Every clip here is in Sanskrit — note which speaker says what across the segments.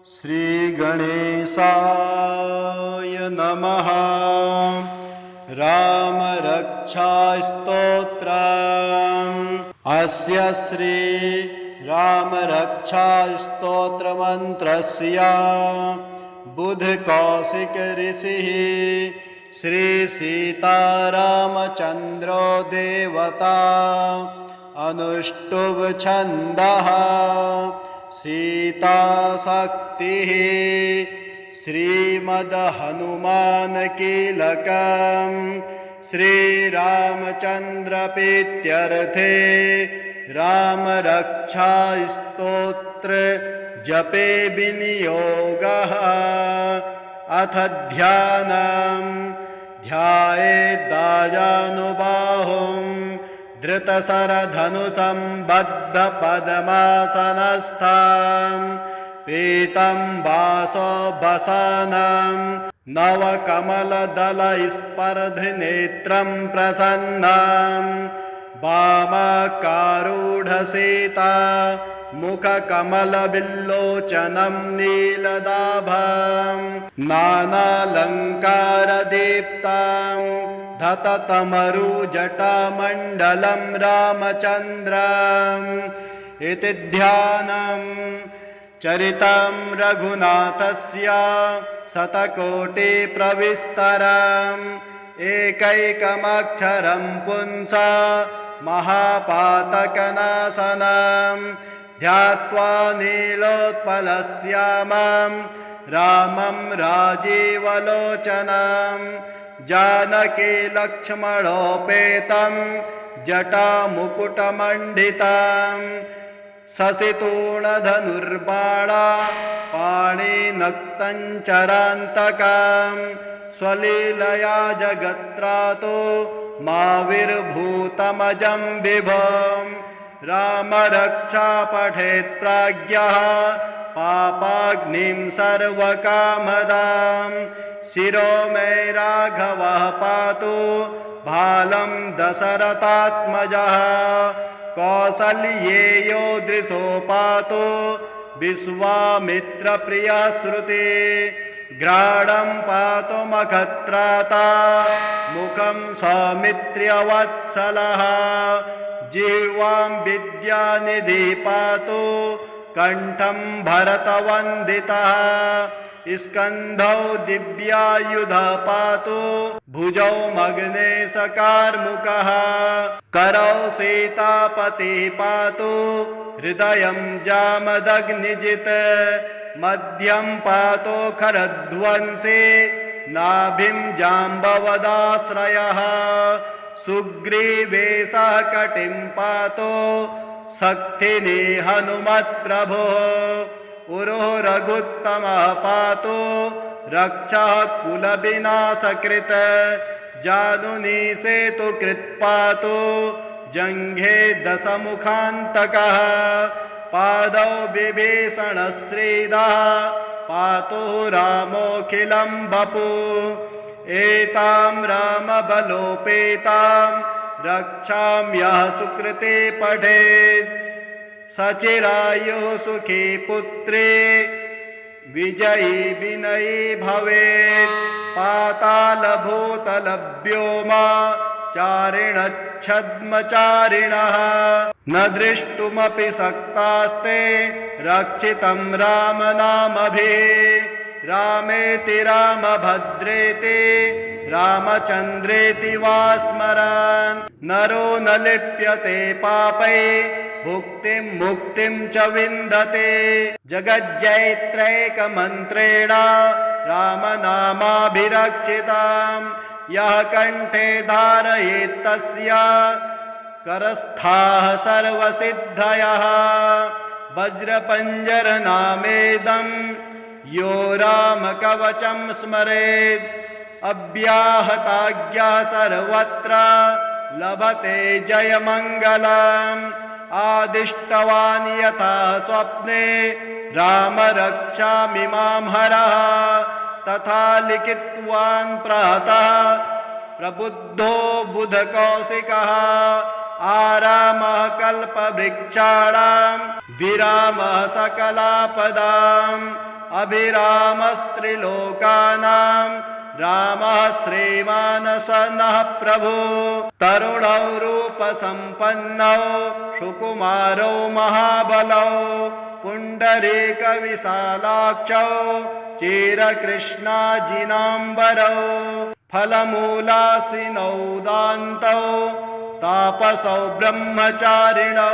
Speaker 1: श्रीगणेशाय नमः। रामरक्षास्तोत्रम्। अस्य श्री रामरक्षास्तोत्रमन्त्रस्य बुधकौशिक ऋषिः श्री सीतारामचन्द्रो देवता अनुष्टुभ छन्दः सीताशक्तिः श्रीमद्हनुमानकीलकं श्रीरामचन्द्रप्रीत्यर्थे रामरक्षास्तोत्र जपे विनियोगः। अथ ध्यानं ध्यायेद्दाजानुबाहुं धृतशरधनुषं बद्धपद्मासनस्थं पीतं वासोऽवसानं नवकमलदलस्पर्धिनेत्रं प्रसन्नं वामाकारूढसीता मुखकमलविल्लोचनं नीलदाभं नानालङ्कारदीप्तं धततमरुजटामण्डलं रामचन्द्रम् इति ध्यानं चरितं रघुनाथस्य शतकोटिप्रविस्तरम् एकैकमक्षरं पुंसा महापातकनाशनं ध्यात्वा नीलोत्पलश्यामं रामं राजीवलोचनं जानकी लक्ष्मणोपेतं जटामुकुटमण्डितं शशितूणधनुर्बाणा पाणिनक्तञ्चरान्तकं स्वलीलया जगत्त्रातो माविर्भूतमजं विभुं रामरक्षा पठेत् प्राज्ञः पापाग्निं सर्वकामदां शिरो मे राघवः पातु भालं दशरथात्मजः कौसल्येयो दृशो पातु विश्वामित्रप्रियः श्रुति घ्राणं पातु मखत्राता मुखं सौमित्र्यवत्सलः जिह्वां विद्यानिधि पातु कण्ठं भरतवन्दितः स्कन्धौ दिव्यायुध पातु भुजौ मग्नेशकार्मुकः करौ सीतापतिः पातु हृदयं जामदग्निजित् मध्यं पातु खरध्वंसी नाभिं जाम्बवदाश्रयः सुग्रीवेशः कटिं पातु शक्तिनी हनुमत्प्रभुः उरुः रघुत्तमः पातु रक्षः कुलविनाशकृत् जानुनी सेतुकृत् पातु जङ्घे दशमुखान्तकः पादौ विभीषणश्रीदः पातु रामोऽखिलं वपु एतां रामबलोपेतां रक्षां यः सुकृते पठेत् सचिरायुः सुखी पुत्री विजयी विनयी भवेत् पातालभूतलव्योमा चारिणच्छद्मचारिणः न दृष्टुमपि शक्तास्ते रक्षितं रामनामभिः रामेति रामभद्रेति रामचन्द्रेति वा स्मरन् नरो न लिप्यते पापै भुक्तिं मुक्तिं च विन्दते जगज्जैत्रैकमन्त्रेण रामनामाभिरक्षितां यः कण्ठे धारयेत् तस्य करस्थाः सर्वसिद्धयः वज्रपञ्जरनामेदं यो रामकवचं स्मरेत् अव्याहताज्ञा सर्वत्र लभते जयमङ्गलम् आदिष्टवान् यथा स्वप्ने रामरक्षामिमां हरः तथा लिखितवान् प्रातः प्रबुद्धो बुधकौशिकः आरामः कल्पवृक्षाणां विरामः सकलापदाम् अभिरामस्त्रिलोकानां रामः श्रीमानसनः प्रभु तरुणौ रूपसम्पन्नौ सुकुमारौ महाबलौ पुण्डरीकविशालाक्षौ चिरकृष्णाजिनाम्बरौ फलमूलासिनौ दान्तौ तापसौ ब्रह्मचारिणौ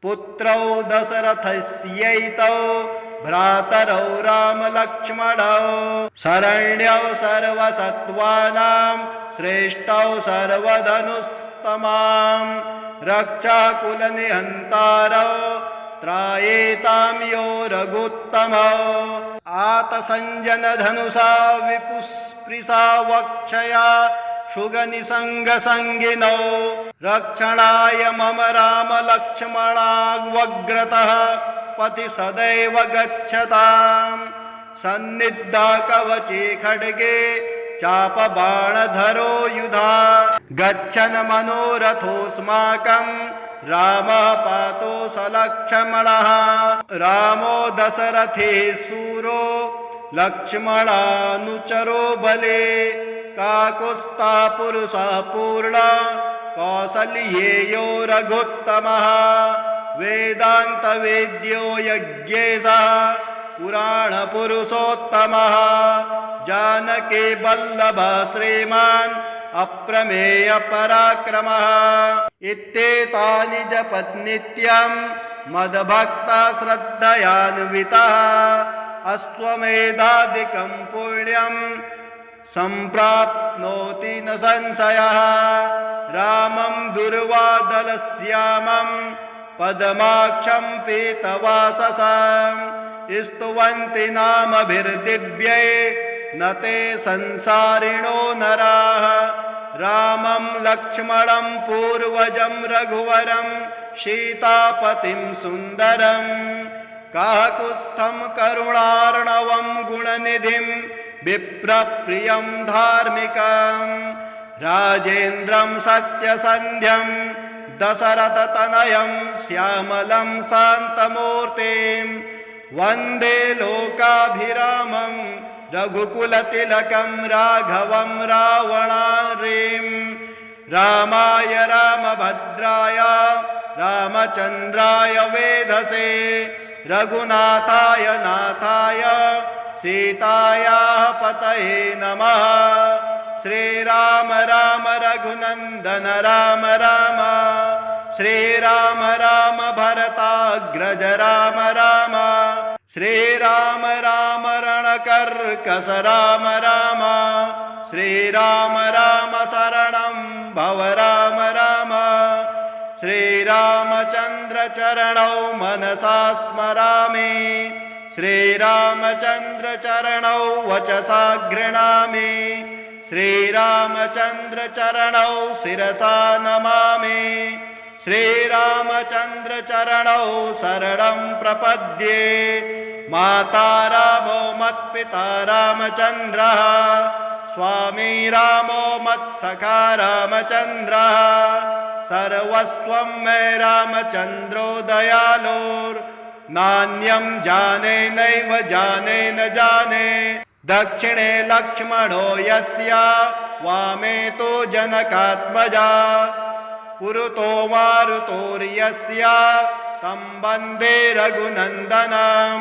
Speaker 1: पुत्रौ दशरथस्यैतौ भ्रातरौ रामलक्ष्मणौ शरण्यौ सर्वसत्त्वानां श्रेष्ठौ सर्वधनुस्तमां रक्षाकुलनिहन्तारौ त्रायेतां यो रघुत्तमौ आतसञ्जनधनुषा विपुस्पृशा वक्षया शुगनिसङ्गसङ्गिनौ रक्षणाय मम रामलक्ष्मणावग्रतः पति सदैव गच्छताम् सन्निधा कवचे खड्गे चापबाणधरो युधा गच्छन् मनोरथोऽस्माकं रामः पातु सलक्ष्मणः रामो दशरथे शूरो लक्ष्मणानुचरो बले काकुत्स्था पुरुषः पूर्णा कौसल्येयो रघुत्तमः वेदान्तवेद्यो यज्ञेशः पुराणपुरुषोत्तमः जानकी वल्लभः श्रीमान् अप्रमेय पराक्रमः इत्येतानि जपत् नित्यं मद्भक्ता श्रद्धयान्वितः अश्वमेधादिकं पुण्यं सम्प्राप्नोति न संशयः रामं दुर्वादलश्यामं पद्माक्षं पीतवाससं स्तुवन्ति नामभिर्दिव्यै न ते संसारिणो नराः रामं लक्ष्मणं पूर्वजं रघुवरं सीतापतिं सुन्दरं काकुत्स्थं करुणार्णवं गुणनिधिं विप्रप्रियं धार्मिकं राजेन्द्रं सत्यसन्ध्यं दशरथतनयं श्यामलं शान्तमूर्तिं वन्दे लोकाभिरामं रघुकुलतिलकं राघवं रावणारिं रामाय रामभद्राय रामचन्द्राय वेधसे रघुनाथाय नाथाय सीतायाः पतये नमः श्रीराम राम रघुनन्दन राम राम श्रीराम राम भरताग्रज राम राम श्रीराम राम रणकर्कश राम राम श्रीराम राम शरणं भव राम राम श्रीरामचन्द्र चरणौ मनसा स्मरामि श्रीरामचन्द्र चरणौ वचसा गृह्णामि श्रीरामचन्द्र चरणौ शिरसा नमामि श्रीरामचन्द्र चरणौ शरणं प्रपद्ये माता रामो मत्पिता रामचन्द्रः स्वामी रामो मत्सखा रामचन्द्रः सर्वस्वं मे रामचन्द्रो दयालोर्नान्यं जाने नैव जाने न जाने दक्षिणे लक्ष्मणो यस्य वामे तो जनकात्मजा पुरतो मारुतोर्यस्य तं वन्दे रघुनन्दनं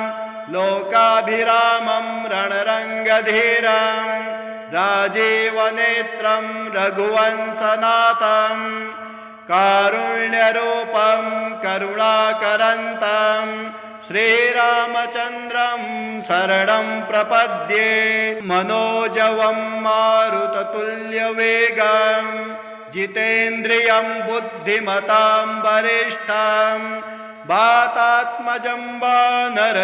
Speaker 1: लोकाभिरामं रणरङ्गधीरं राजीवनेत्रं रघुवंशनाथं कारुण्यरूपं करुणाकरन्तं श्रीरामचन्द्रं शरणं प्रपद्ये मनोजवं मारुततुल्यवेगं जितेन्द्रियं बुद्धिमतां वरिष्ठं वातात्मजं वानरयोत्तमुख्यं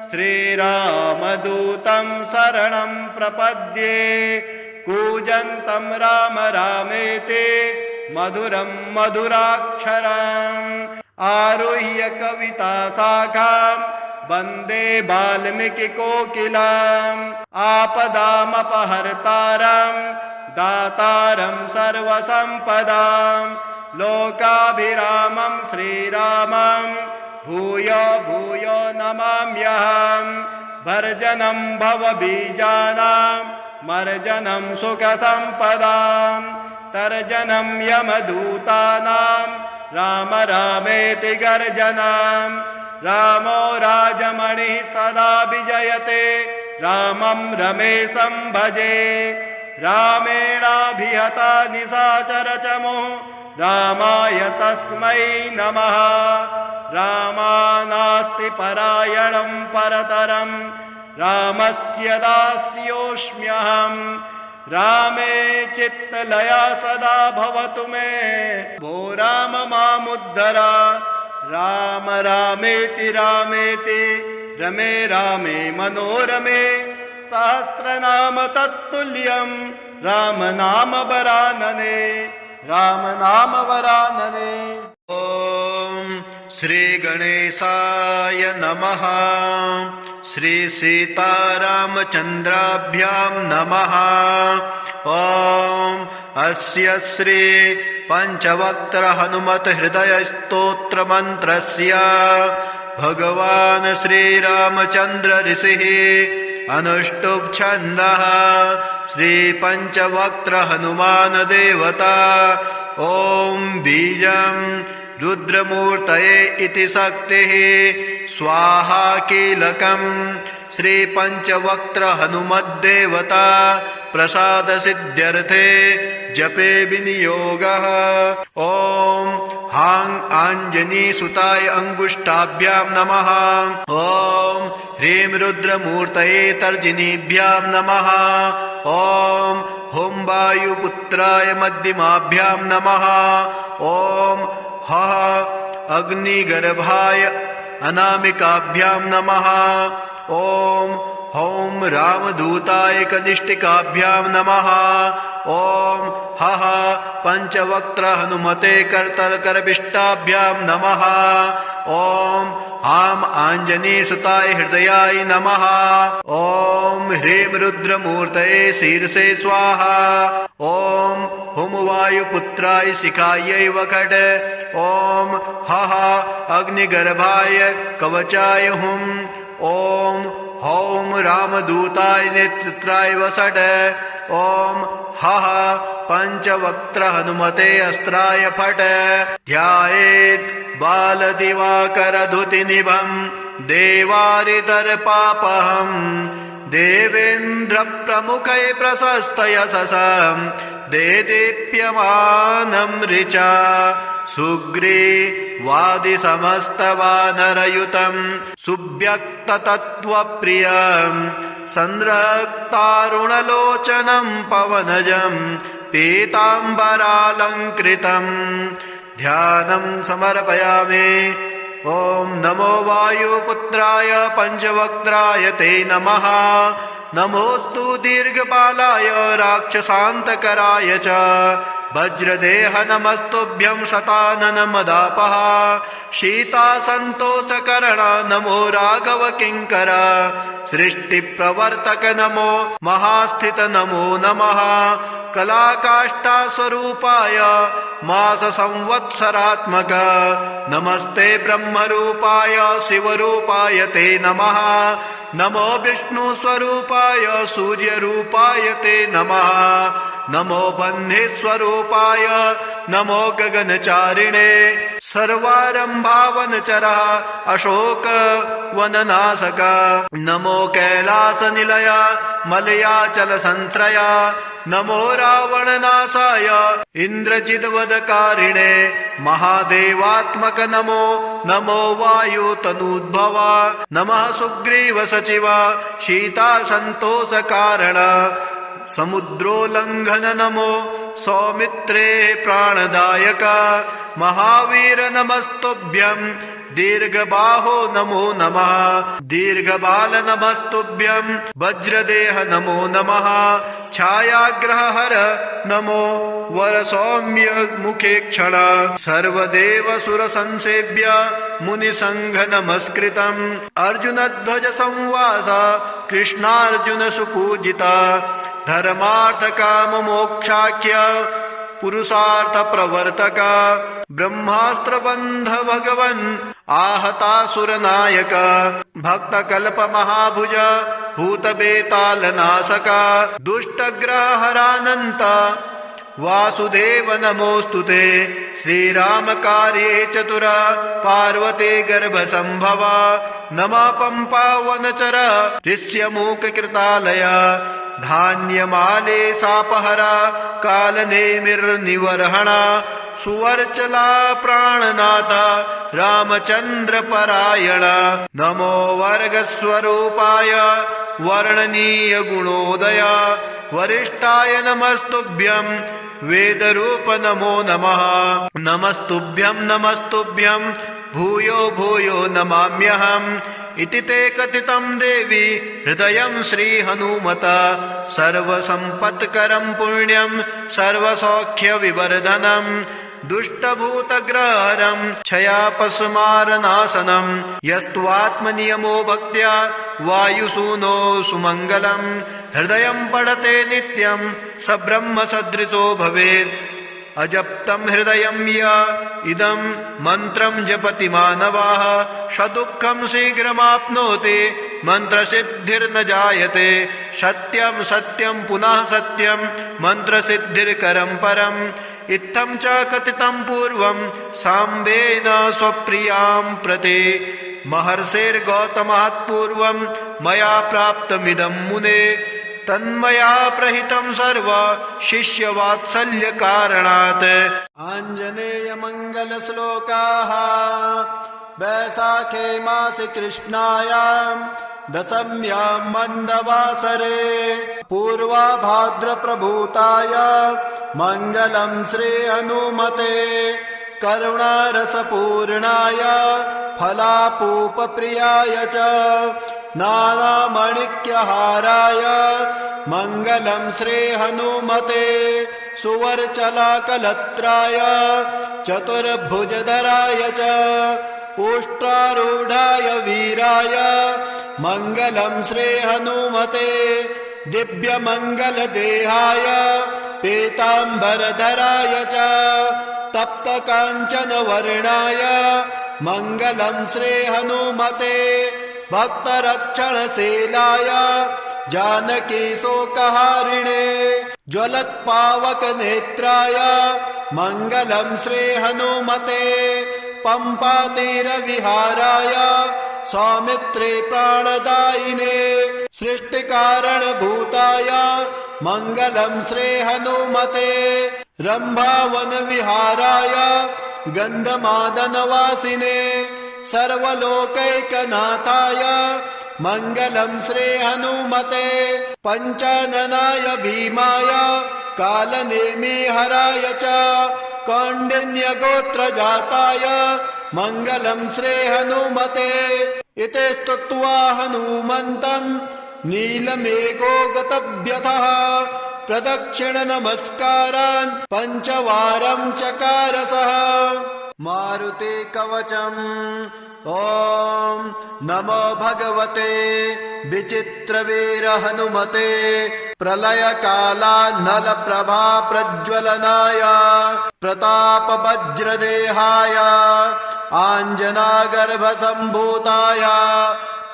Speaker 1: श्रीरामदूतं शरणं प्रपद्ये कूजन्तं राम रामेति मधुरं मधुराक्षरम् आरुह्य कविताशाखां वन्दे वाल्मीकिकोकिलाम् आपदामपहर्तारं दातारं सर्वसम्पदां लोकाभिरामं श्रीरामं भूयो भूयो नमाम्यहम् भर्जनं भवबीजानां मर्जनं सुखसम्पदां तर्जनं यमदूतानां राम रामेति गर्जनां रामो राजमणिः सदा विजयते रामं रमेशं भजे रामेणाभिहता निशाचरचमो रामाय तस्मै नमः रामानास्ति परायणं परतरं रामस्य दास्योऽस्म्यहं रामे चित्तलया सदा भवतु मे भो राम मामुद्धर राम रामेति रामेति रमे रामे मनोरमे सहस्रनाम तत्तुल्यं राम नाम वरानने राम नाम वरानने। ॐ श्री गणेशाय नमः। श्री सीतारामचन्द्राभ्यां नमः। ॐ अस्य श्री पंचवक्त्र हनुमत हृदय स्तोत्र मंत्रस्य भगवान् श्रीरामचन्द्र ऋषिः अनुष्टुप् छन्दः श्री पंचवक्त्र हनुमान देवता। ॐ बीजं रुद्रमूर्तये इति शक्तिः स्वाहा कीलकं श्री पंचवक्त्र हनुमद्देवता प्रसाद सिद्ध्यर्थे जपे विनियोगः। ॐ हां आञ्जनी सुताय अंगुष्ठाभ्यां नमः। ॐ ह्रीं रुद्रमूर्तये तर्जनीभ्यां नमः। ॐ हुं वायुपुत्राय मध्यमाभ्यां नमः। ॐ हः अग्निगर्भाय अनामिकाभ्यां नमः। ॐ हौं रामदूताय कनिष्ठिकाभ्यां नमः। ॐ हः पंचवक्त्र हनुमते करतलकरपिष्टाभ्यां नमः। ॐ हां आञ्जनेयसुताय हृदयाय नमः। ॐ ह्रीं रुद्रमूर्तये शीर्षे स्वाहा। ॐ हुं वायुपुत्राय शिखायै वखट। ॐ हः अग्निगर्भाय कवचाय हुं। ॐ हौं रामदूताय नेत्राय वसट। ॐ हः पंचवक्त्र हनुमते अस्त्राय फट। ध्यायेत् बालदिवाकरधुतिनिभं देवारिदर्पापहं देवेन्द्रप्रमुखै प्रशस्तयशसं देदीप्यमानं ऋचा सुग्रीवादिसमस्तवानरयुतं सुव्यक्ततत्त्वप्रियं संरक्तारुणलोचनं पवनजं पीताम्बरालङ्कृतं ध्यानं समर्पयामि। ॐ नमो वायुपुत्राय पंचवक्त्राय ते नमः। नमोस्तु दीर्घपालाय राक्षसान्तकराय च वज्रदेह नमस्तुभ्यं शताननमदापः। शीतासन्तोषकर्ण नमो राघव किङ्कर सृष्टिप्रवर्तक नमो महास्थित नमो नमः। कलाकाष्ठास्वरूपाय माससंवत्सरात्मक नमस्ते ब्रह्मरूपाय शिवरूपाय ते नमः। नमो विष्णुस्वरूपाय सूर्यरूपाय ते नमः। नमो बन्धेस्वरूपाय नमो गगनचारिणे सर्वारम्भावनचरः अशोकवननाशक नमो कैलासनिलय मलयाचलसन्त्रय नमो रावणनाशाय इन्द्रजिद्वदकारिणे महादेवात्मक नमो नमो वायुतनूद्भव नमः सुग्रीव सचिव शीतासन्तोषकारण समुद्रोल्लङ्घन नमो सौमित्रे प्राणदायक महावीर नमस्तुभ्यं दीर्घबाहो नमो नमः। दीर्घबाल नमस्तुभ्यं वज्रदेह नमो नमः। छायाग्रहहर नमो वरसौम्य मुखे क्षण सर्वदेव सुरसंसेव्य मुनिसंघ नमस्कृतम् अर्जुनध्वज संवास कृष्णार्जुन सुपूजिता धर्मार्थ काम मोक्षाख्य पुरुषार्थ प्रवर्तक ब्रह्मास्त्र बंध भगवन् आहतासुरनायक भक्तकल्पमहाभुज भूतबेतालनाशक दुष्टग्रहहरानन्त वासुदेव नमोऽस्तुते श्रीरामकार्ये चतुर पार्वती गर्भसम्भव नमः पम्पावनचर ऋष्यमूककृतालय धान्यमाले सापहरा कालनेमिर्निवर्हण सुवर्चला प्राणनाथ रामचन्द्रपरायण नमो वर्गस्वरूपाय वर्णनीय गुणोदय वरिष्ठाय नमस्तुभ्यं वेदरूप नमो नमः नमस्तुभ्यं भूयो भूयो नमाम्यहम् इति ते कथितं देवी हृदयं श्रीहनुमता सर्वसम्पत्करं पुण्यं सर्वसौख्यविवर्धनं दुष्टभूतग्रहरं क्षयापस्मारनाशनं यस्त्वात्मनियमो भक्त्या वायुसूनो सुमङ्गलं हृदयं पठते नित्यं स ब्रह्मसदृशो भवेत् अजप्तं हृदयं य इदं मन्त्रं जपति मानवाः सदुःखं शीघ्रमाप्नोति मन्त्रसिद्धिर्न जायते सत्यं सत्यं पुनः सत्यं मन्त्रसिद्धिर्करं परम् इत्थं च कथितं पूर्वं साम्बेन स्वप्रियां प्रति महर्षिर्गौतमात् पूर्वं मया प्राप्तमिदं मुने तन्मया प्रहितं सर्व शिष्यवात्सल्यकारणात् आञ्जनेयमङ्गलश्लोकाः वैशाखे मासे कृष्णायां दशम्यां मन्दवासरे पूर्वाभाद्रप्रभूताय मङ्गलं श्रीहनुमते करुणारसपूर्णाय फलापूपप्रियाय च नानामणिक्यहाराय मङ्गलं श्रीहनुमते सुवर्चलाकलत्राय चतुर्भुजधराय च उष्ट्रारूढाय वीराय मङ्गलं श्रीहनुमते दिव्यमङ्गलदेहाय पीताम्बरधराय च तप्तकाञ्चनवर्णाय मङ्गलं श्रीहनुमते भक्तरक्षणशीलाय जानकीशोकहारिणे ज्वलत्पावकनेत्राय मङ्गलं श्रीहनुमते पम्पातीरविहाराय सौमित्रे प्राणदायिने सृष्टिकारणभूताय मङ्गलं श्रीहनुमते रम्भावनविहाराय गन्धमादनवासिने सर्वलोकैकनाथाय मङ्गलं श्रीहनुमते पञ्चाननाय भीमाय कालनेमिहराय च कौण्डिन्यगोत्रजाताय मङ्गलं श्रीहनुमते इति स्तुत्वा हनुमन्तं नीलमेघो गतव्यथः प्रदक्षिणनमस्कारान् पञ्चवारं चकारसः मारुते कवचम् ॐ नमो भगवते विचित्रवीर हनुमते प्रलयकालानलप्रभा प्रज्वलनाय प्रतापवज्रदेहाय आञ्जनागर्भसम्भूताय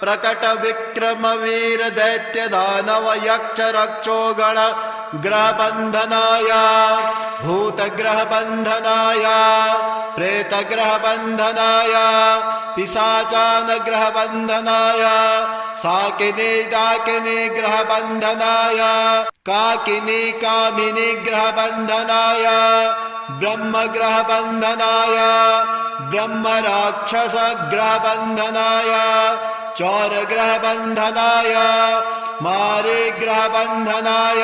Speaker 1: प्रकटविक्रमवीरदैत्यदानवयक्षरक्षोगण ग्रहबन्धनाय भूतग्रहबन्धनाय प्रेतग्रहबन्धनाय पिशाचानग्रहबन्धनाय साकिनी डाकिनी ग्रहबन्धनाय काकिनी कामिनी ग्रहबन्धनाय ब्रह्मग्रहबन्धनाय ब्रह्मराक्षसग्रहबन्धनाय चौरग्रहबन्धनाय मारीग्रहबन्धनाय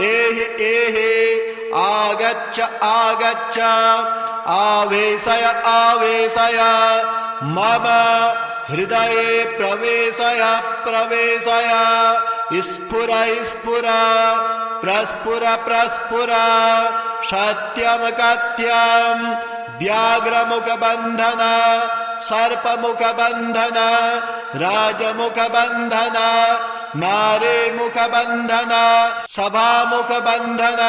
Speaker 1: एहि एहि आगच्छ आगच्छ आवेशय आवेशय मम हृदये प्रवेशय प्रवेशय स्फुर स्फुर प्रस्फुर प्रस्फुर सत्यं कथ्यं व्याघ्रमुखबन्धन सर्पमुखबन्धन राजमुखबन्धन नारीमुखबन्धन सभामुखबन्धन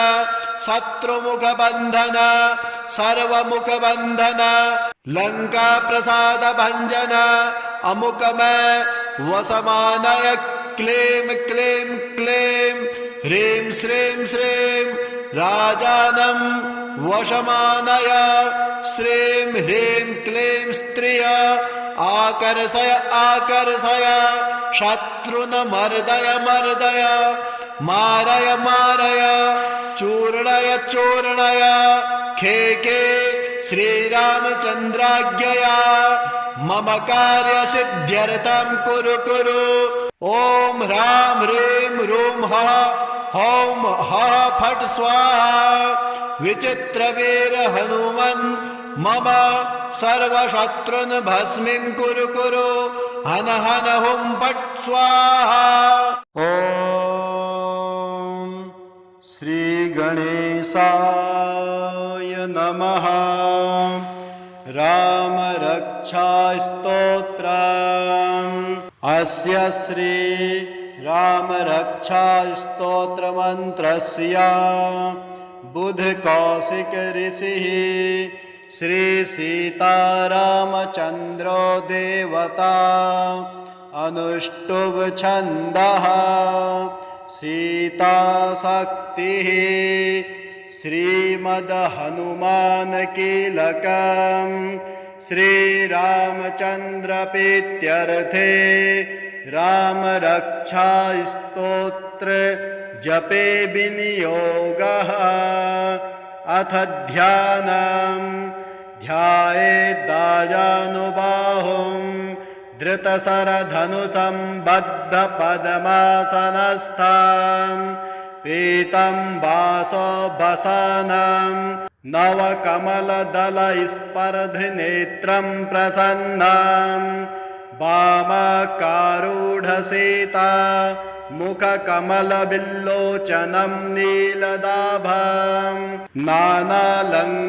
Speaker 1: शत्रुमुखबन्धन सर्वमुखबन्धन लङ्का प्रसाद भञ्जन अमुकमय वसमानय क्लीं क्लीं क्लीं ह्रीं श्रीं श्रीं राजानं वशमानय श्रीं ह्रीं क्लीं स्त्रिय आकर्षय आकर्षय शत्रुन मर्दय मर्दय मारय मारय चूर्णय चूर्णय खेके श्रीरामचन्द्राज्ञया मम कार्यसिद्ध्यर्थं कुरु कुरु ॐ ह्रां ह्रीं ह्रूं हः हौं हः फट् स्वाहा विचित्रवीर हनुमन् मम सर्वशत्रुन् भस्मीं कुरु कुरु हन हन हुं फट् स्वाहा। ॐ श्रीगणेशाय नमः। रामरक्षास्तोत्रम् अस्य श्री रामरक्षास्तोत्रमन्त्रस्य बुधकौशिक ऋषिः श्री सीतारामचन्द्रो देवता अनुष्टुभ छन्दः सीताशक्तिः श्रीमद् हनुमान कीलकम् श्रीरामचन्द्र प्रीत्यर्थे रामरक्षा स्तोत्र जपे विनियोगः। अथ ध्यानम् ध्यायेद्दाजानुबाहुं धृतशरधनुषं बद्धपद्मासनस्थं पीतं वासोऽवसानं नवकमलदलस्पर्धनेत्रं प्रसन्नं वामाकारूढसीता मुखकमलविल्लोचनं नीलदाभं नानालङ्कारदीप्तां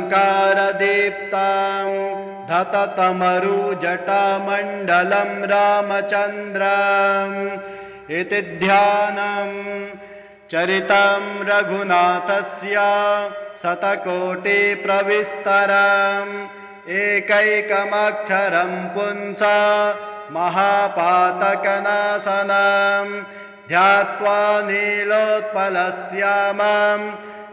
Speaker 1: धततमरुजटामण्डलं रामचन्द्रम् इति ध्यानम्। चरितं रघुनाथस्य शतकोटिप्रविस्तरम् एकैकमक्षरं पुंसा महापातकनाशनं ध्यात्वा नीलोत्पलश्यामं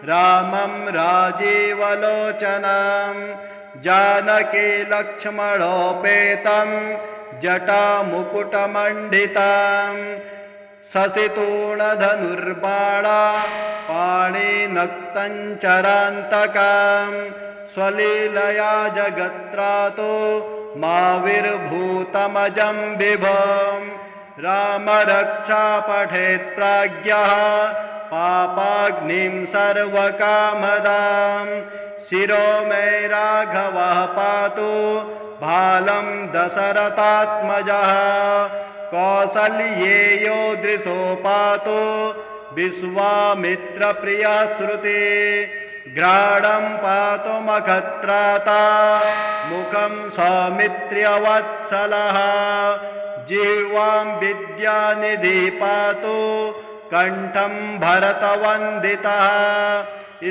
Speaker 1: रामं राजीवलोचनं जानकी लक्ष्मणोपेतं जटामुकुटमण्डितं शशितूणधनुर्बाणा पाणिनक्तञ्चरान्तकं स्वलीलया जगत्रातो माविर्भूतमजं विभुं रामरक्षा पठेत् प्राज्ञः पापाग्निं सर्वकामदां शिरो मे राघवः पातु भालं दशरथात्मजः कौसल्येयो दृशो पातु विश्वामित्रप्रिया श्रुति घ्राणं पातु मखत्राता मुखं सौमित्र्यवत्सलः जिह्वां विद्यानिधि पातु कंठं भरतवन्दितः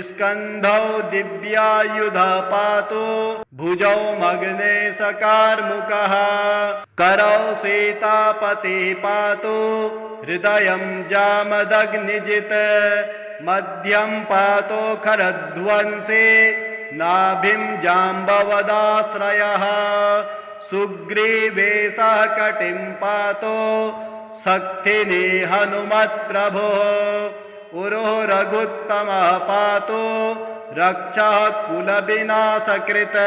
Speaker 1: स्कन्धौ दिव्यायुधः पातु भुजौ मग्नेशकार्मुकः करौ सीतापतिः पातु हृदयं जामदग्निजित् मध्यं पातु खरध्वंसी नाभिं जाम्बवदाश्रयः सुग्रीवेशः कटिं पातु शक्तिनी हनुमत्प्रभुः उरुः रघुत्तमः पातु रक्षः कुलविनाशकृत्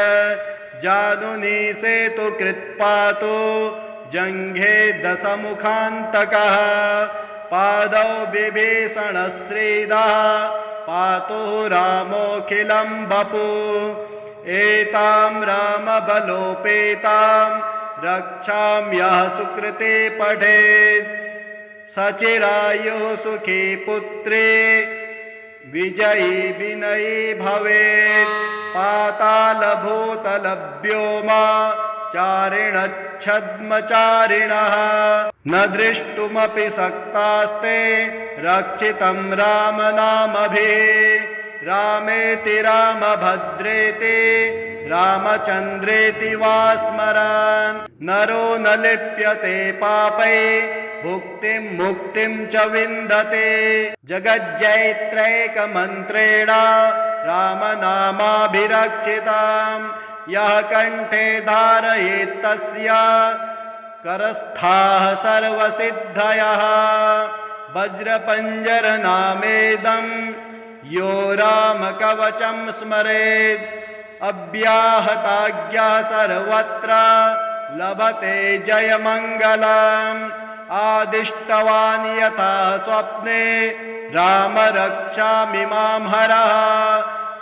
Speaker 1: जानुनी सेतुकृत् पातु जङ्घे दशमुखान्तकः पादौ विभीषणश्रीदः पातु रामोऽखिलं वपुः एतां रामबलोपेतां रक्षाम्यः सुकृते पठेत् सचिरायुः सुखी पुत्री विजयी विनयी भवेत् पातालभूतलव्योमा चारिणच्छद्मचारिणः न दृष्टुमपि शक्तास्ते रक्षितं रामनामभिः रामेति रामभद्रेति रामचन्द्रेति वा स्मरन् नरो न लिप्यते पापै भुक्तिं मुक्तिं च विन्दते जगज्जैत्रैकमन्त्रेण रामनामाभिरक्षितां यः कण्ठे धारयेत् तस्य करस्थाः सर्वसिद्धयः वज्रपञ्जरनामेदं यो रामकवचं स्मरेत् अव्याहताज्ञः सर्वत्र लभते जयमङ्गलम् आदिष्टवान् यथा स्वप्ने राम रक्षामि मां हरः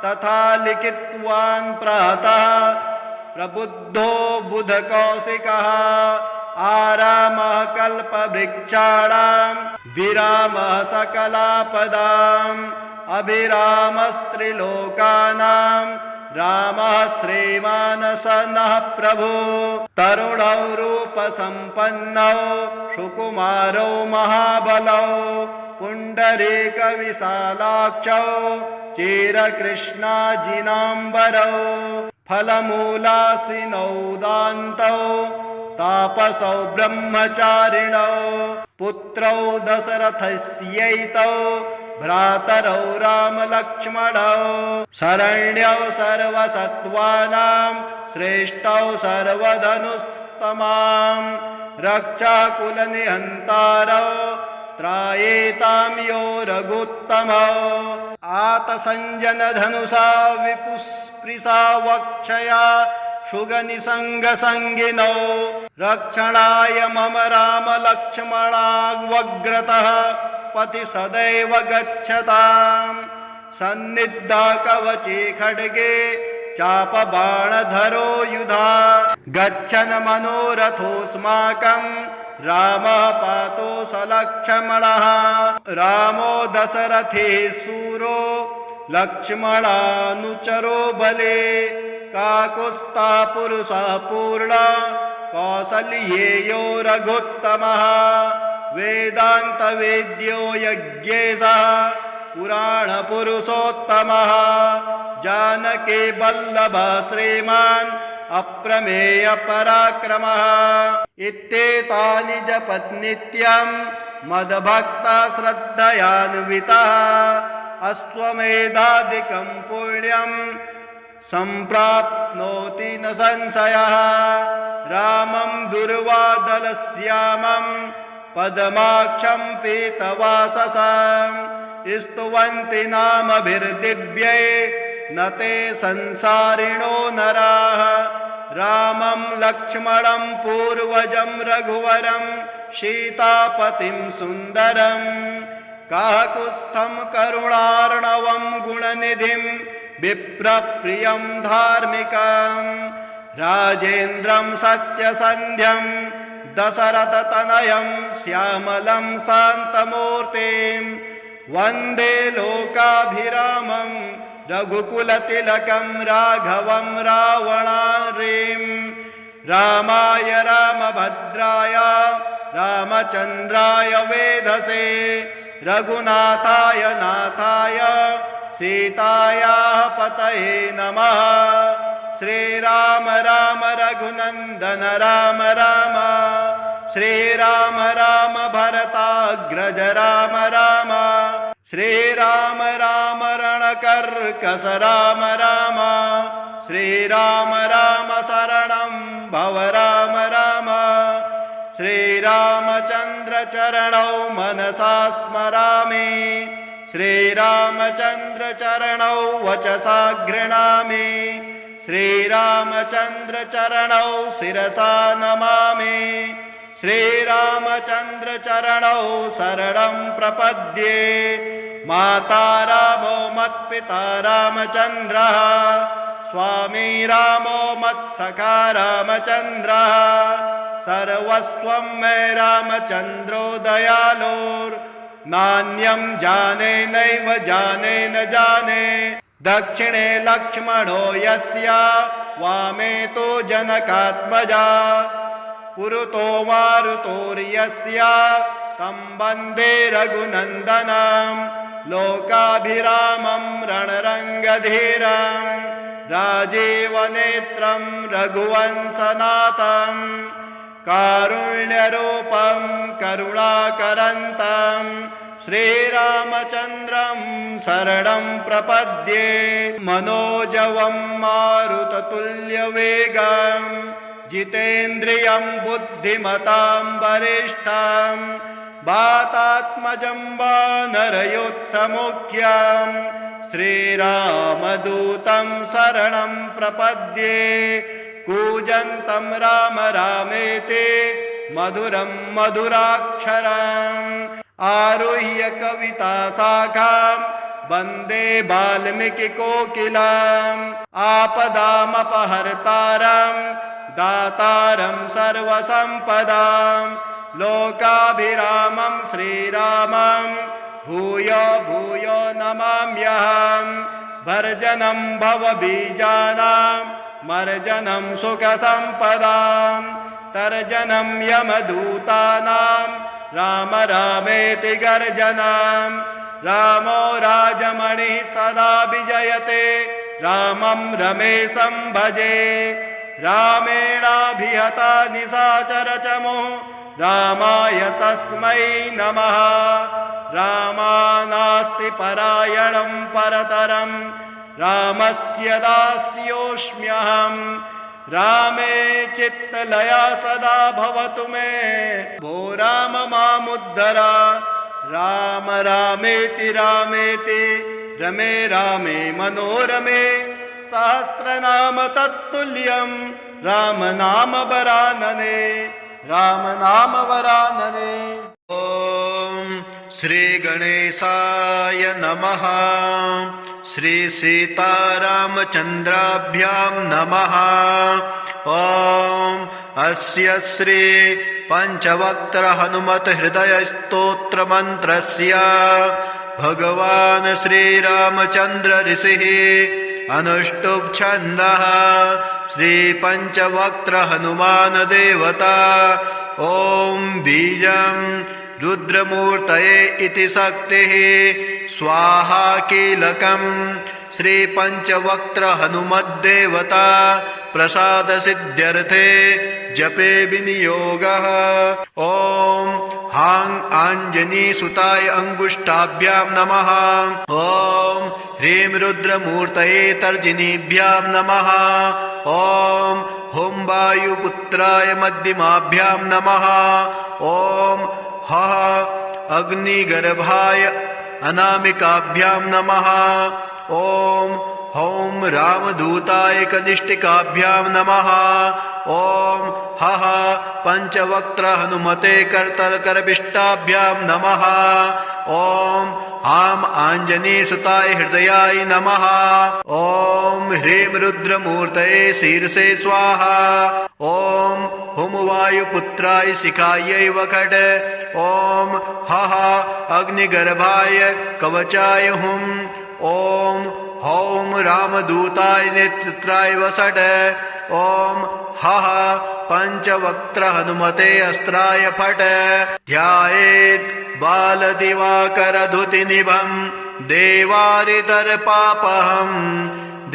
Speaker 1: तथा लिखितवान् प्रातः प्रबुद्धो बुधकौशिकः आरामः कल्पवृक्षाणां विरामः सकलापदाम् अभिरामस्त्रिलोकानां रामः श्रीमानस नः प्रभु तरुणौ रूपसम्पन्नौ सुकुमारौ महाबलौ पुण्डरीकविशालाक्षौ चिरकृष्णाजिनाम्बरौ फलमूलासिनौ दान्तौ तापसौ ब्रह्मचारिणौ पुत्रौ दशरथस्यैतौ भ्रातरौ रामलक्ष्मणौ शरण्यौ सर्वसत्त्वानां श्रेष्ठौ सर्वधनुस्तमां रक्षाकुलनिहन्तारौ त्रायेतां यो रघुत्तमौ आतसञ्जनधनुषा विपुस्पृशा वक्षया शुगनिसङ्गसङ्गिनौ रक्षणाय मम रामलक्ष्मणाग्वग्रतः पति सदैव गच्छताम् सन्निधा कवचे खड्गे चापबाणधरो युधा गच्छन् मनोरथोऽस्माकं रामः पातु सलक्ष्मणः रामो दशरथे सूरो लक्ष्मणानुचरो बले काकुत्स्थः पुरुषः पूर्णः कौसल्येयो रघुत्तमः वेदान्तवेद्यो यज्ञेशः पुराणपुरुषोत्तमः जानकी वल्लभः श्रीमान् अप्रमेयपराक्रमः इत्येतानि जपत् नित्यं मद्भक्तः श्रद्धयान्वितः अश्वमेधादिकं पुण्यं सम्प्राप्नोति न संशयः रामं दुर्वादलश्यामं पद्माक्षं पीतवाससं स्तुवन्ति नामभिर्दिव्यै न ते संसारिणो नराः रामं लक्ष्मणं पूर्वजं रघुवरं सीतापतिं सुन्दरं काकुत्स्थं करुणार्णवं गुणनिधिं विप्रप्रियं धार्मिकं राजेन्द्रं सत्यसन्ध्यं दशरथतनयं श्यामलं शान्तमूर्तिं वन्दे लोकाभिरामं रघुकुलतिलकं राघवं रावणारिं रामाय रामभद्राय रामचन्द्राय वेधसे रघुनाथाय नाथाय सीतायाः पतये नमः श्रीराम राम रघुनन्दन राम राम श्रीराम राम भरताग्रज राम राम श्रीराम राम रणकर्कश राम राम श्रीराम राम शरणं भव राम राम श्रीरामचन्द्र चरणौ मनसा स्मरामि श्रीरामचन्द्र चरणौ वचसा गृह्णामि श्रीरामचन्द्र चरणौ शिरसा नमामि श्रीरामचन्द्र चरणौ शरणं प्रपद्ये माता रामो मत्पिता रामचन्द्रः स्वामी रामो मत्सखा रामचन्द्रः सर्वस्वं मे रामचन्द्रो दयालोर्नान्यं जाने नैव जाने न जाने दक्षिणे लक्ष्मणो यस्य वामे तु जनकात्मजा पुरतो मारुतोर्यस्य तं वन्दे रघुनन्दनं लोकाभिरामं रणरङ्गधीरं राजीवनेत्रं रघुवंशनाथं कारुण्यरूपं करुणाकरन्तं श्रीरामचन्द्रं शरणं प्रपद्ये मनोजवं मारुततुल्यवेगं जितेन्द्रियं बुद्धिमतां वरिष्ठं वातात्मजं वानरयोत्तमुख्यं श्रीरामदूतं शरणं प्रपद्ये कूजन्तं राम रामेति मधुरं मधुराक्षरम् आरुह्य कविताशाखां वन्दे वाल्मीकिकोकिलम् आपदामपहर्तारं दातारं सर्वसम्पदां लोकाभिरामं श्रीरामं भूयो भूयो नमाम्यहं भर्जनं भवबीजानां मर्जनं सुखसम्पदां तर्जनं यमदूतानां राम रामेति गर्जनं रामो राजमणिः सदा विजयते रामं रमेशं भजे रामेणाभिहता निशाचरचमो रामाय तस्मै नमः रामानास्ति परायणं परतरं रामस्य दास्योऽस्म्यहं रामे चित्तलया सदा भवतु मे भो राम मामुद्धर राम रामेति रामेति रमे रामे मनोरमे सहस्रनाम तत्तुल्यं राम नाम वरानने राम नाम वरानने। ॐ श्री गणेशाय नमः। श्री सीतारामचन्द्राभ्यां नमः। ॐ अस्य श्री पंचवक्त्र हनुमत हृदय स्तोत्र मंत्रस्य भगवान् श्रीरामचन्द्र ऋषिः अनुष्टुप् छन्दः श्री पंचवक्त्र हनुमान देवता। ॐ बीजं रुद्रमूर्तये इति शक्तिः स्वाहा कीलकं श्री पंचवक्त्र हनुमद्देवता प्रसाद सिद्ध्यर्थे जपे विनियोगः। ॐ हां आंजनी सुताय अंगुष्ठाभ्यां नमः। ॐ ह्रीं रुद्रमूर्तये तर्जनीभ्यां नमः। ॐ हुं वायुपुत्राय मध्यमाभ्यां नमः। ॐ हः अग्निगर्भाय अनामिकाभ्यां नमः। ॐ हौं रामदूताय कनिष्ठिकाभ्यां नमः। ॐ हः पंचवक्त्र हनुमते करतलकरविष्टाभ्यां नमः। ॐ हां आंजनेयसुताय हृदयाय नमः। ॐ ह्रीं रुद्रमूर्तये शीर्षे स्वाहा। ॐ हुं वायुपुत्राय शिखायै वखट। ॐ हः अग्निगर्भाय कवचाय हुं। ॐ हौं रामदूताय नेत्राय वसट। ॐ हः पंचवक्त्र हनुमते अस्त्राय फट। ध्यायेत् बालदिवाकरधुतिनिभं देवारितर्पापहं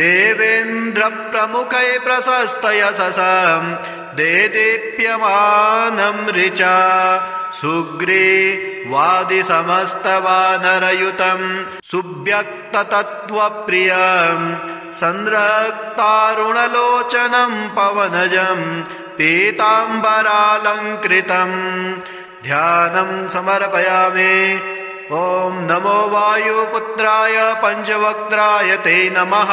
Speaker 1: देवेन्द्रप्रमुखै प्रशस्तयशसं देदीप्यमानं ऋचा सुग्रीवादिसमस्तवानरयुतं सुव्यक्ततत्त्वप्रियं संरक्तारुणलोचनं पवनजं पीताम्बरालङ्कृतं ध्यानं समर्पयामि। ॐ नमो वायुपुत्राय पंचवक्त्राय ते नमः।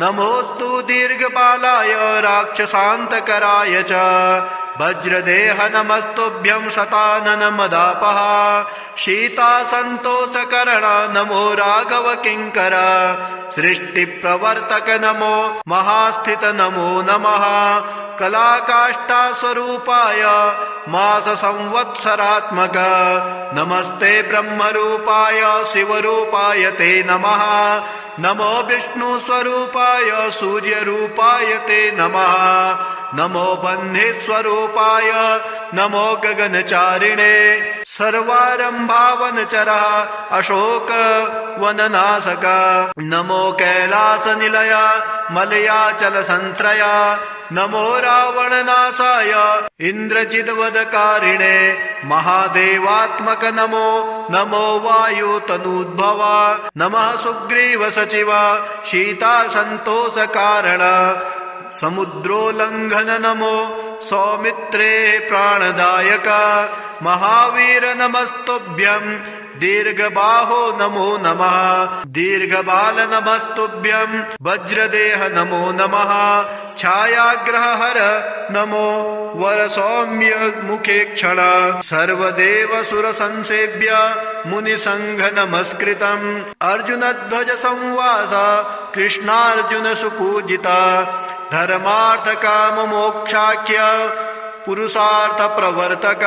Speaker 1: नमोस्तु दीर्घपालाय राक्षसान्तकराय च वज्रदेह नमस्तुभ्यं शताननमदापः। शीतासन्तोषकरण नमो राघव किङ्कर। सृष्टिप्रवर्तक नमो महास्थित नमो नमः। कलाकाष्ठास्वरूपाय माससंवत्सरात्मक नमस्ते ब्रह्मरूपाय शिवरूपाय ते नमः। नमो विष्णुस्वरूपाय सूर्यरूपाय ते नमः। नमो बन्धुस्वरूपाय नमो गगनचारिणे सर्वारंभावनचरः अशोकवननाशक नमो कैलासनिलय मलयाचलसंश्रय नमो रावणनाशाय इन्द्रजिद्वधकारिणे महादेवात्मक नमो नमो वायुतनूद्भव नमः सुग्रीव सचिव शीतासन्तोषकारण समुद्रोल्लङ्घन नमो सौमित्रे प्राणदायक महावीर नमस्तुभ्यं दीर्घबाहो नमो नमः दीर्घबाल नमस्तुभ्यं वज्रदेह नमो नमः छायाग्रहहर नमो वरसौम्य मुखे क्षण सर्वदेव सुरसंसेव्य मुनिसंघ नमस्कृतम् अर्जुनध्वज संवास कृष्णार्जुन सुपूजिता धर्मार्थ काम मोक्षाख्य पुरुषार्थ प्रवर्तक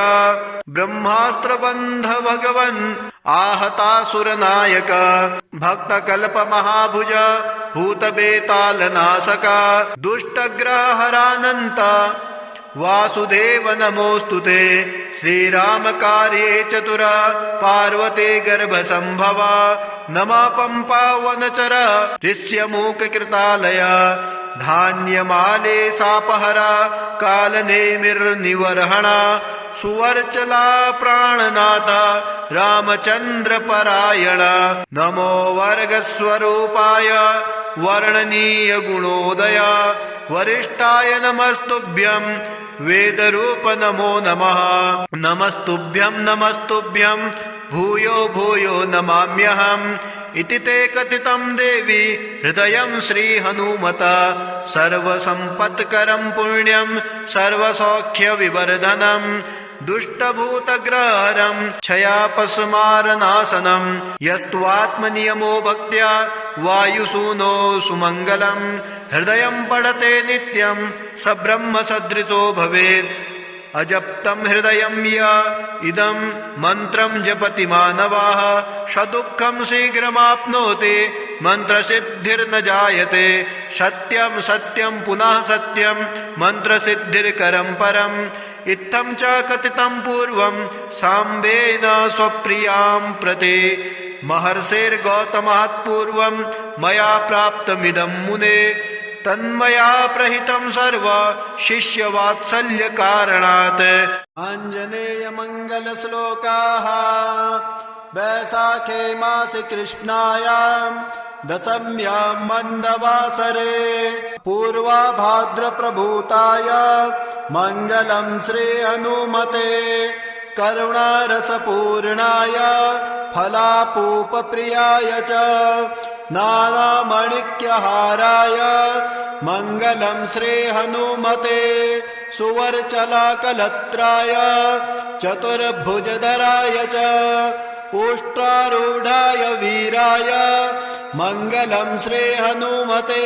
Speaker 1: ब्रह्मास्त्र बंध भगवन् आहतासुर नायक भक्त कल्प महाभुज भूत बेताल नाशक दुष्टग्रह हरानंत वासुदेव नमोस्तुते श्रीराम कार्ये चतुर पार्वती गर्भ संभव नमः पंपा वनचर ऋष्यमूक कृतालय धान्यमाले सापहरा कालनेमिर्निवर्हण सुवर्चला प्राणनाथ रामचंद्र परायण नमो वर्गस्वरूपाय वर्णनीय गुणोदय वरिष्ठाय नमस्तुभ्यं वेदरूप नमो नमः नमस्तुभ्यं भूयो भूयो नमाम्यहम् इति ते कथितं देवी हृदयं श्रीहनुमत सर्वसम्पत्करं पुण्यं सर्वसौख्यविवर्धनं दुष्टभूतग्रहरं क्षयापस्मारनाशनं यस्त्वात्मनियमो भक्त्या वायुसूनो सुमङ्गलं हृदयं पठते नित्यं स ब्रह्मसदृशो भवेत् अजप्तं हृदयं य इदं मन्त्रं जपति मानवाः सदुःखं शीघ्रमाप्नोति मन्त्रसिद्धिर्न जायते सत्यं सत्यं पुनः सत्यं मन्त्रसिद्धिर्करं परम् इत्थं च कथितं पूर्वं साम्बेन स्वप्रियां प्रति महर्षिर्गौतमात् पूर्वं मया प्राप्तमिदं मुने तन्मया प्रहितं सर्व शिष्यवात्सल्य कारणात् आञ्जनेय मंगल श्लोकाः वैशाखे मासि कृष्णायां दशम्यां मन्दवासरे पूर्वाभाद्रप्रभूताय मङ्गलं श्री हनुमते करुणारसपूर्णाय फलापूपप्रियाय च नानामणिक्यहाराय मङ्गलं श्री हनुमते सुवर्चलाकलत्राय चतुर्भुजधराय च उष्ट्रारूढाय वीराय मङ्गलं श्री हनुमते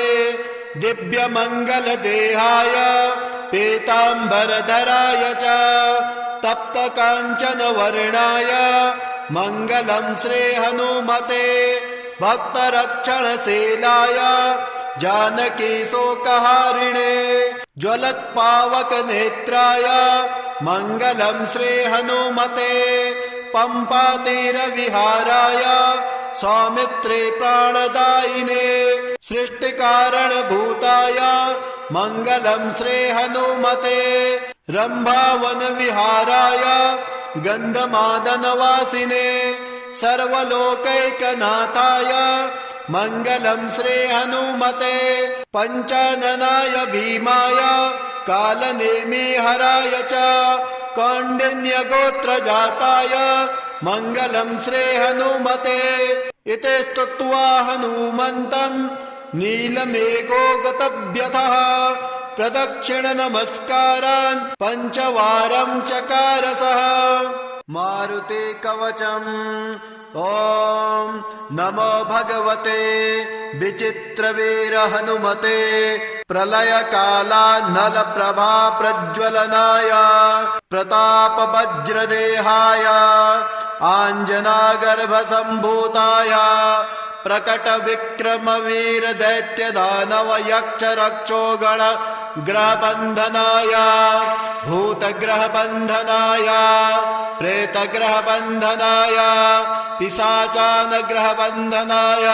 Speaker 1: दिव्यमङ्गलदेहाय पीताम्बरधराय च तप्तकाञ्चनवर्णाय मङ्गलं श्री हनुमते भक्तरक्षणशीलाय जानकीशोकहारिणे ज्वलत्पावकनेत्राय मङ्गलं श्री हनुमते पम्पातीरविहाराय सौमित्रे प्राणदायिने सृष्टिकारणभूताय मङ्गलं श्री हनुमते रम्भावनविहाराय गन्धमादनवासिने सर्वलोकैकनाथाय मङ्गलं श्री हनुमते पञ्चाननाय भीमाय कालनेमिहराय च कौण्डिन्यगोत्रजाताय मङ्गलं श्री हनुमते इति स्तुत्वा हनुमन्तं नीलमेघो गतव्यथः प्रदक्षिण नमस्कारान् पञ्चवारं चकार सः मारुति कवचम् ॐ नमो भगवते विचित्रवीर हनुमते प्रलयकालानल प्रभा प्रज्वलनाय प्रताप वज्रदेहाय आञ्जनागर्भसम्भूताय प्रकट विक्रम वीर दैत्य दानव यक्ष रक्षो गण ग्रहबन्धनाय भूतग्रहबन्धनाय प्रेतग्रहबन्धनाय पिशाचानग्रहबन्धनाय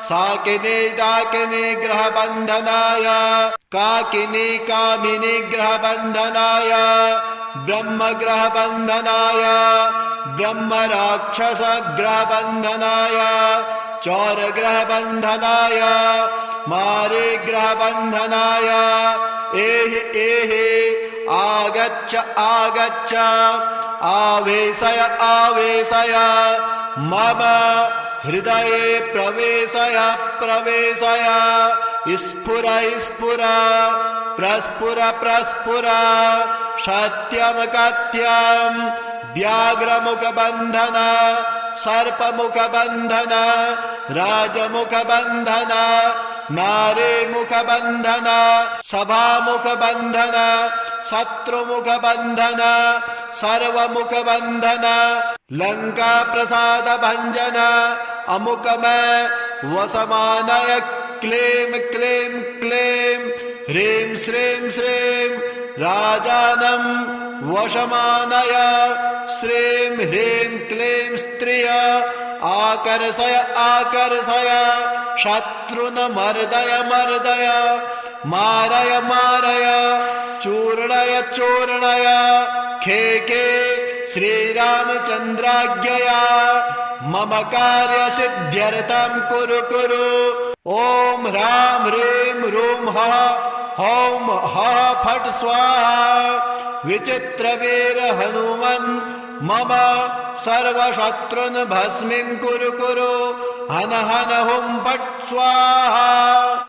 Speaker 1: शाकिनी डाकिनी ग्रहबन्धनाय काकिनी कामिनी ग्रहबन्धनाय ब्रह्मग्रहबन्धनाय ब्रह्मराक्षसग्रहबन्धनाय चौरग्रहबन्धनाय मारीग्रहबन्धनाय एहि एहि आगच्छ आगच्छ आवेशय आवेशय मम हृदये प्रवेशय प्रवेशय स्फुर स्फुर प्रस्फुर प्रस्फुर सत्यं कथ्यं व्याघ्रमुखबन्धन सर्पमुखबन्धन राजमुखबन्धन नारीमुखबन्धन सभामुखबन्धन शत्रुमुखबन्धन सर्वमुखबन्धन लङ्काप्रसादभञ्जन अमुकमय वसमानय क्लीं क्लीं क्लीं ह्रीं श्रीं श्रीं राजानं वशमानय श्रीं ह्रीं क्लीं स्त्रिय आकर्षय आकर्षय शत्रुन् मर्दय मर्दय मारय मारय चूर्णय चूर्णय खेके श्रीरामचन्द्राज्ञया मम कार्यसिद्ध्यर्थं कुरु कुरु ॐ ह्रां ह्रीं ह्रूं हः हौं हः फट् स्वाहा विचित्रवीर हनुमन् मम सर्वशत्रुन् भस्मीं कुरु कुरु हन हन हुं फट् स्वाहा।